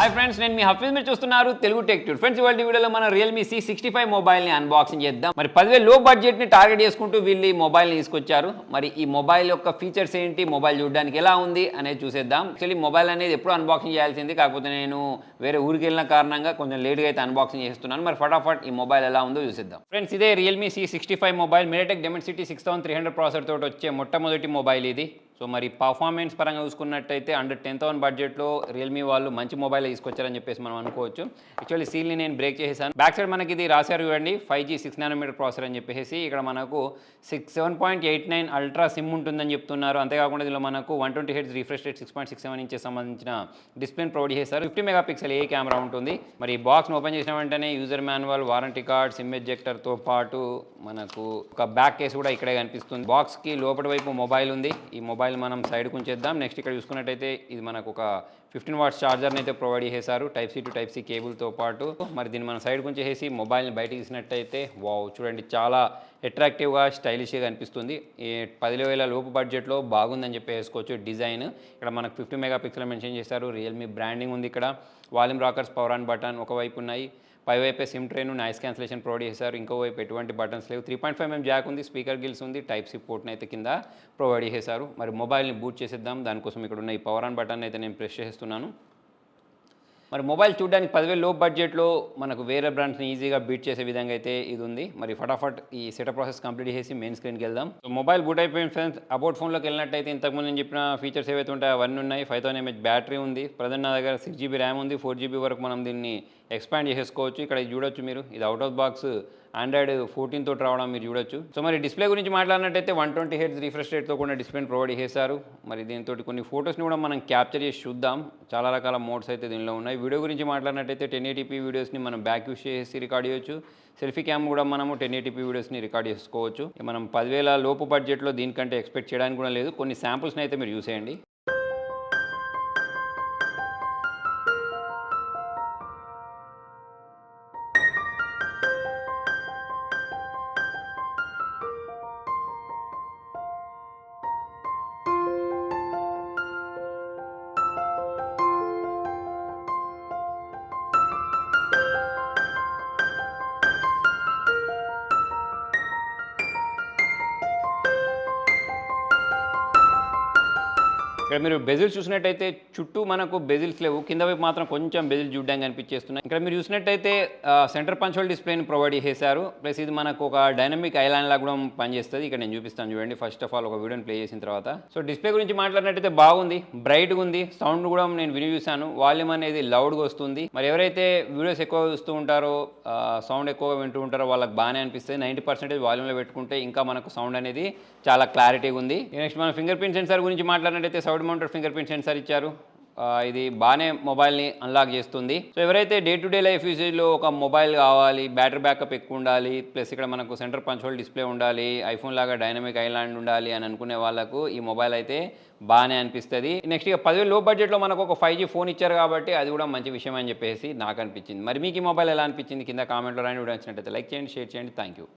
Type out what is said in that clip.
Hi friends, నేను మీ హఫీజ్. మీరు చూస్తున్నారు తెలుగు టెక్ ట్యూర్. ఫ్రెండ్స్, ఇవాళ వీడియోలో మనం రియల్మీ C65 మొబైల్ని అన్బాక్సింగ్ చేద్దాం. మరి 10,000 లో బడ్జెట్ని టార్గెట్ చేసుకుంటూ వీళ్ళు ఈ మొబైల్ని తీసుకొచ్చారు. మరి ఈ మొబైల్ యొక్క ఫీచర్స్ ఏంటి, మొబైల్ చూడడానికి ఎలా ఉంది అనేది చూసేద్దాం. యాక్చువల్లీ మొబైల్ అనేది ఎప్పుడు అన్బాక్సింగ్ చేయాల్సింది, కాకపోతే నేను వేరే ఊరికి వెళ్ళిన కారణంగా కొంచెం లేట్గా అయితే అన్బాక్సింగ్ చేస్తున్నాను. మరి ఫటాఫట్ ఈ మొబైల్ ఎలా ఉందో చూసేద్దాం. ఫ్రెండ్స్, ఇదే Realme C65 mobile MediaTek Dimensity 6300 processor తోటి వచ్చే మొట్టమొదటి మొబైల్ ఇది. సో మరి పర్ఫార్మెన్స్ పరంగా చూసుకున్నట్టయితే అండర్ 10,000 బడ్జెట్లో రియల్మీ వాళ్ళు మంచి మొబైల్ తీసుకొచ్చారని చెప్పేసి మనం అనుకోవచ్చు. యాక్చువల్లీ సీల్ని నేను బ్రేక్ చేసేసాను. బ్యాక్ సైడ్ మనకి ఇది రాశారు చూడండి, 5G 6 నానోమీటర్ ప్రాసెసర్ అని చెప్పేసి. ఇక్కడ మనకు 7.89 అల్ట్రా సిమ్ ఉంటుందని చెప్తున్నారు. అంతేకాకుండా ఇందులో మనకు 120 Hz రిఫ్రెష్ రేట్, 6.67 ఇంచెస్ సంబంధించిన డిస్ప్లేని ప్రొవైడ్ చేశారు. 50 మెగాపిక్సెల్ ఏ కెమెరా ఉంటుంది. మరి బాక్స్ని ఓపెన్ చేసిన వెంటనే user manual, warranty card, sim ఎజెక్టర్తో పాటు మనకు ఒక బ్యాక్ కేసు కూడా ఇక్కడే కనిపిస్తుంది. బాక్స్కి లోపటి వైపు మొబైల్ ఉంది. ఈ మొబైల్ మనం సైడ్కి ఉంచేద్దాం. నెక్స్ట్ ఇక్కడ చూసుకున్నట్టయితే ఇది మనకు ఒక 15 వాట్స్ ఛార్జర్ని అయితే ప్రొవైడ్ చేశారు, type C to type C కేబుల్తో పాటు. మరి దీన్ని మనం సైడ్కి ఉంచేసి మొబైల్ని బయటకు తీసినట్టయితే వావ్, చూడండి చాలా అట్రాక్టివ్గా స్టైలిష్గా అనిపిస్తుంది. ఈ 10,000 లోపు బడ్జెట్లో బాగుందని చెప్పేసుకోవచ్చు. డిజైన్ ఇక్కడ మనకు 50 మెగాపిక్సెల్ మెన్షన్ చేశారు. రియల్మీ బ్రాండింగ్ ఉంది. ఇక్కడ volume rockers, power on button ఒకవైపు ఉన్నాయి. పైవైపే సిమ్ ట్రేను, నాయిస్ క్యాన్సిలేషన్ ప్రొవైడ్ చేశారు. ఇంకోవైపు ఎటువంటి బటన్స్ లేవు. 3.5mm జాక్ ఉంది, స్పీకర్ గిల్స్ ఉంది, టైప్ సి పోర్ట్ని అయితే కింద ప్రొవైడ్ చేశారు. మరి మొబైల్ని బూట్ చేసేద్దాం. దానికోసం ఇక్కడ ఉన్న ఈ పవర్ ఆన్ బటన్ అయితే నేను ప్రెస్ చేస్తున్నాను. మరి మొబైల్ చూడడానికి 10,000 లో బడ్జెట్లో మనకు వేరే బ్రాండ్స్ని ఈజీగా బీట్ చేసే విధంగా అయితే ఇది ఉంది. మరి ఫటాఫట్ ఈ సెటప్ ప్రాసెస్ కంప్లీట్ చేసి మెయిన్ స్క్రీన్కి వెళ్దాం. సో మొబైల్ బూట్ అయిపోయిన ఫ్రెండ్స్, అబౌట్ ఫోన్లోకి వెళ్ళినట్టయితే ఇంతకుముందు నేను చెప్పిన ఫీచర్స్ ఏవైతే ఉంటాయో అవన్నీ ఉన్నాయి. 5000 mAh బ్యాటరీ ఉంది. ప్రజెంట్ నా దగ్గర 6GB ర్యామ్ ఉంది. 4GB వరకు మనం దీన్ని ఎక్స్పాండ్ చేసేసుకోవచ్చు. ఇక్కడ చూడొచ్చు మీరు, ఇది అవుట్ ఆఫ్ బాక్స్ Android 14 తోటి రావడం మీరు చూడొచ్చు. సో మరి డిస్ప్లే గురించి మాట్లాడినట్టయితే 120 Hz రిఫ్రెష్ రేట్తో కూడా డిస్ప్లేని ప్రొవైడ్ చేశారు. మరి దీంతో కొన్ని ఫోటోస్ని కూడా మనం క్యాప్చర్ చేసి చూద్దాం. చాలా రకాల మోడ్స్ అయితే దీనిలో ఉన్నాయి. వీడియో గురించి మాట్లాడినట్టయితే 1080p వీడియోస్ని మనం బ్యాక్ యూస్ చేసి రికార్డ్ చేయొచ్చు. సెల్ఫీ క్యామ్ కూడా మనము 1080p వీడియోస్ని రికార్డ్ చేసుకోవచ్చు. మనం 10,000 లోపు బడ్జెట్లో దీనికంటే ఎక్స్పెక్ట్ చేయడానికి కూడా లేదు. కొన్ని శాంపుల్స్ని అయితే మీరు చూసేయండి. ఇక్కడ మీరు బెజిల్స్ చూసినట్టయితే చుట్టూ మనకు బెజిల్స్ లేవు, కింద వైపు మాత్రం కొంచెం బెజిల్ చూడడానికి కనిపించేస్తున్నాయి. ఇక్కడ మీరు చూసినట్టయితే సెంటర్ పంచోల్ డిస్ప్లేని ప్రొవైడ్ చేశారు. ప్లస్ ఇది మనకు ఒక డైనమిక్ ఐలాండ్ లాగా కూడా పనిచేస్తుంది. ఇక్కడ నేను చూపిస్తాను చూడండి. ఫస్ట్ ఆఫ్ ఆల్ ఒక వీడియోని ప్లే చేసిన తర్వాత, సో డిస్ప్లే గురించి మాట్లాడినట్టయితే బాగుంది, బ్రైట్గా ఉంది. సౌండ్ కూడా నేను విని చూశాను, వాల్యూమ్ అనేది లౌడ్గా వస్తుంది. మరి ఎవరైతే వీడియోస్ ఎక్కువ చూస్తూ ఉంటారో, సౌండ్ ఎక్కువగా వింటూ ఉంటారో వాళ్ళకి బాగానే అనిపిస్తుంది. 90% వాల్యూమ్లో పెట్టుకుంటే ఇంకా మనకు సౌండ్ అనేది చాలా క్లారిటీగా ఉంది. నెక్స్ట్ మనం ఫింగర్ ప్రింట్ సెన్సార్ గురించి మాట్లాడినట్టయితే సౌడ్ మౌంటెడ్ ఫింగర్ ప్రింట్ సెన్సార్ ఇచ్చారు. ఇది బాగానే మొబైల్ని అన్లాక్ చేస్తుంది. సో ఎవరైతే డే టు డే లైఫ్ యూసేజ్లో ఒక మొబైల్ కావాలి, బ్యాటరీ బ్యాకప్ ఎక్కువ ఉండాలి, ప్లస్ ఇక్కడ మనకు సెంటర్ పంచోల్ డిస్ప్లే ఉండాలి, ఐఫోన్ లాగా డైనమిక్ ఐలాండ్ ఉండాలి అని అనుకునే వాళ్ళకు ఈ మొబైల్ అయితే బాగానే అనిపిస్తుంది. నెక్స్ట్ ఇక 10,000 లో బడ్జెట్లో మనకు ఒక 5G ఫోన్ ఇచ్చారు కాబట్టి అది కూడా మంచి విషయం అని చెప్పేసి నాకు అనిపించింది. మరి మీకు ఈ మొబైల్ ఎలా అనిపించింది కింద కామెంట్లో రాని. వీడియో నచ్చినట్టయితే లైక్ చేయండి, షేర్ చేయండి. Thank you.